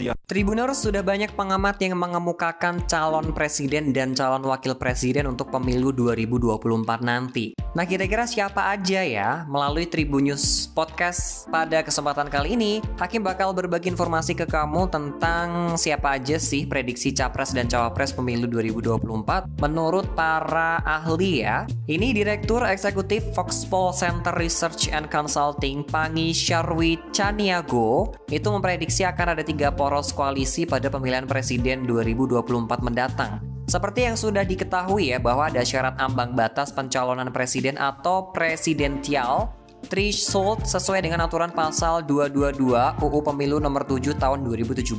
Siap. Tribuners, sudah banyak pengamat yang mengemukakan calon presiden dan calon wakil presiden untuk pemilu 2024 nanti. Nah, kira-kira siapa aja ya? Melalui Tribunnews Podcast pada kesempatan kali ini, Hakim bakal berbagi informasi ke kamu tentang siapa aja sih prediksi capres dan cawapres pemilu 2024 menurut para ahli ya. Ini Direktur Eksekutif Foxpol Center Research and Consulting, Pangi Syarwi Caniago, itu memprediksi akan ada 3 poros koalisi pada pemilihan presiden 2024 mendatang. Seperti yang sudah diketahui ya, bahwa ada syarat ambang batas pencalonan presiden atau presidensial threshold sesuai dengan aturan pasal 222 UU Pemilu nomor 7 tahun 2017.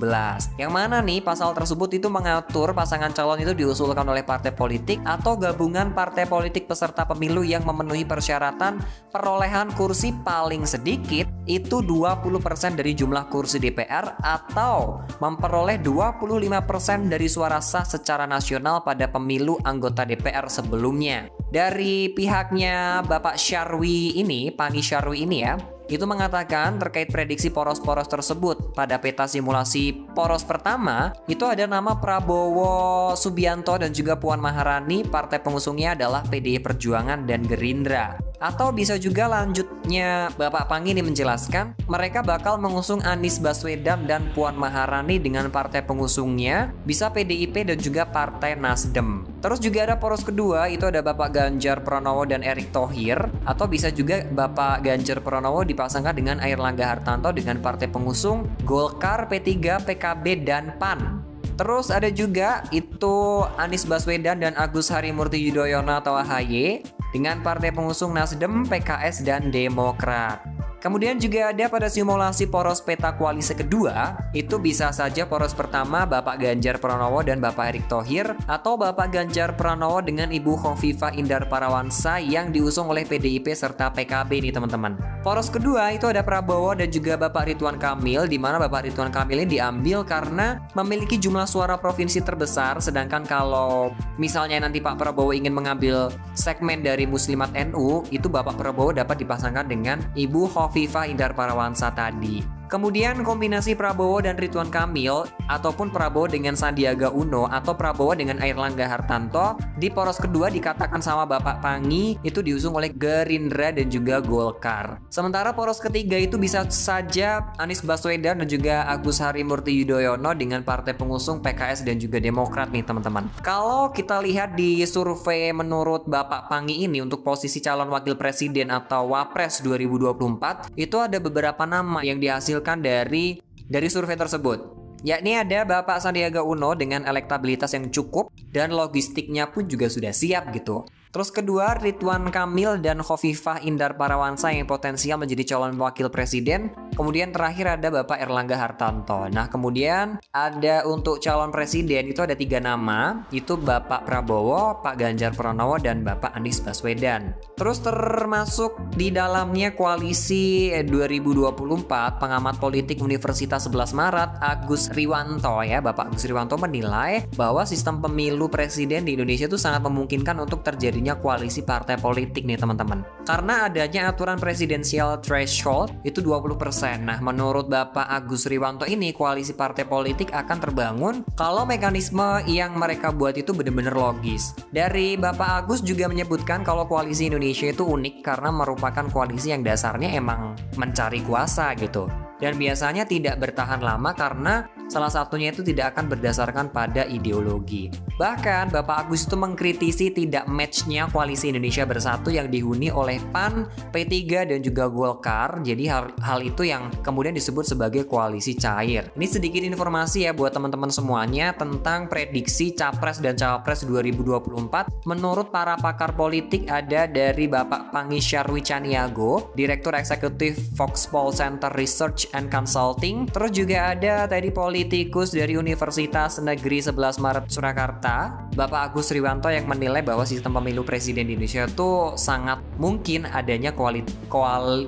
Yang mana nih pasal tersebut itu mengatur pasangan calon itu diusulkan oleh partai politik atau gabungan partai politik peserta pemilu yang memenuhi persyaratan perolehan kursi paling sedikit itu 20% dari jumlah kursi DPR atau memperoleh 25% dari suara sah secara nasional pada pemilu anggota DPR sebelumnya. Dari pihaknya Bapak Syarwi ini, Pangi Syarwi ini ya, itu mengatakan terkait prediksi poros-poros tersebut. Pada peta simulasi poros pertama, itu ada nama Prabowo Subianto dan juga Puan Maharani, partai pengusungnya adalah PDI Perjuangan dan Gerindra. Atau bisa juga lanjutnya Bapak Pangi ini menjelaskan, mereka bakal mengusung Anies Baswedan dan Puan Maharani dengan partai pengusungnya, bisa PDIP dan juga Partai Nasdem. Terus juga ada poros kedua, itu ada Bapak Ganjar Pranowo dan Erick Thohir, atau bisa juga Bapak Ganjar Pranowo dipasangkan dengan Airlangga Hartarto dengan partai pengusung Golkar, P3, PKB, dan PAN. Terus ada juga itu Anies Baswedan dan Agus Harimurti Yudhoyono atau AHY dengan partai pengusung Nasdem, PKS, dan Demokrat. Kemudian juga ada pada simulasi poros peta koalisi kedua, itu bisa saja poros pertama Bapak Ganjar Pranowo dan Bapak Erick Thohir, atau Bapak Ganjar Pranowo dengan Ibu Khofifah Indar Parawansa yang diusung oleh PDIP serta PKB nih teman-teman. Poros kedua itu ada Prabowo dan juga Bapak Ridwan Kamil, di mana Bapak Ridwan Kamil ini diambil karena memiliki jumlah suara provinsi terbesar, sedangkan kalau misalnya nanti Pak Prabowo ingin mengambil segmen dari Muslimat NU, itu Bapak Prabowo dapat dipasangkan dengan Ibu Khofifah Indar Parawansa tadi. Kemudian kombinasi Prabowo dan Ridwan Kamil ataupun Prabowo dengan Sandiaga Uno atau Prabowo dengan Airlangga Hartarto di poros kedua dikatakan sama Bapak Pangi itu diusung oleh Gerindra dan juga Golkar. Sementara poros ketiga itu bisa saja Anies Baswedan dan juga Agus Harimurti Yudhoyono dengan partai pengusung PKS dan juga Demokrat nih teman-teman. Kalau kita lihat di survei menurut Bapak Pangi ini untuk posisi calon wakil presiden atau wapres 2024 itu ada beberapa nama yang dihasilkan dari survei tersebut. Yakni ada Bapak Sandiaga Uno dengan elektabilitas yang cukup dan logistiknya pun juga sudah siap gitu. Terus kedua, Ridwan Kamil dan Khofifah Indar Parawansa yang potensial menjadi calon wakil presiden. Kemudian terakhir ada Bapak Airlangga Hartarto. Nah, kemudian ada untuk calon presiden itu ada 3 nama, itu Bapak Prabowo, Pak Ganjar Pranowo, dan Bapak Anies Baswedan. Terus termasuk di dalamnya koalisi 2024, pengamat politik Universitas 11 Maret, Agus Riwanto ya, Bapak Agus Riwanto menilai bahwa sistem pemilu presiden di Indonesia itu sangat memungkinkan untuk terjadinya koalisi partai politik nih teman-teman. Karena adanya aturan presidensial threshold itu 20%. Nah, menurut Bapak Agus Riwanto ini koalisi partai politik akan terbangun kalau mekanisme yang mereka buat itu benar-benar logis. Dari Bapak Agus juga menyebutkan kalau koalisi Indonesia itu unik karena merupakan koalisi yang dasarnya emang mencari kuasa gitu. Dan biasanya tidak bertahan lama karena salah satunya itu tidak akan berdasarkan pada ideologi. Bahkan Bapak Agus itu mengkritisi tidak matchnya koalisi Indonesia Bersatu yang dihuni oleh PAN, P3 dan juga Golkar. Jadi hal itu yang kemudian disebut sebagai koalisi cair. Ini sedikit informasi ya buat teman-teman semuanya tentang prediksi capres dan cawapres 2024. Menurut para pakar politik ada dari Bapak Pangi Syarwi Caniago, Direktur Eksekutif Foxpol Center Research and Consulting. Terus juga ada tadi politikus dari Universitas Negeri 11 Maret Surakarta, Bapak Agus Riwanto yang menilai bahwa sistem pemilu presiden di Indonesia itu sangat mungkin adanya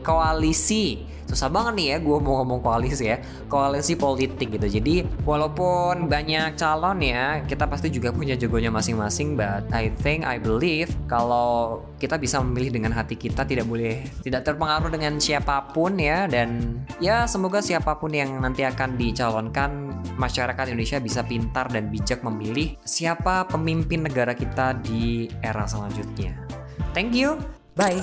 koalisi. Susah banget nih ya gue mau ngomong koalisi politik gitu. Jadi walaupun banyak calon ya, kita pasti juga punya jagonya masing-masing, but I believe kalau kita bisa memilih dengan hati kita, tidak terpengaruh dengan siapapun ya. Dan ya semoga siapapun yang nanti akan dicalonkan diharapkan masyarakat Indonesia bisa pintar dan bijak memilih siapa pemimpin negara kita di era selanjutnya. Thank you, bye.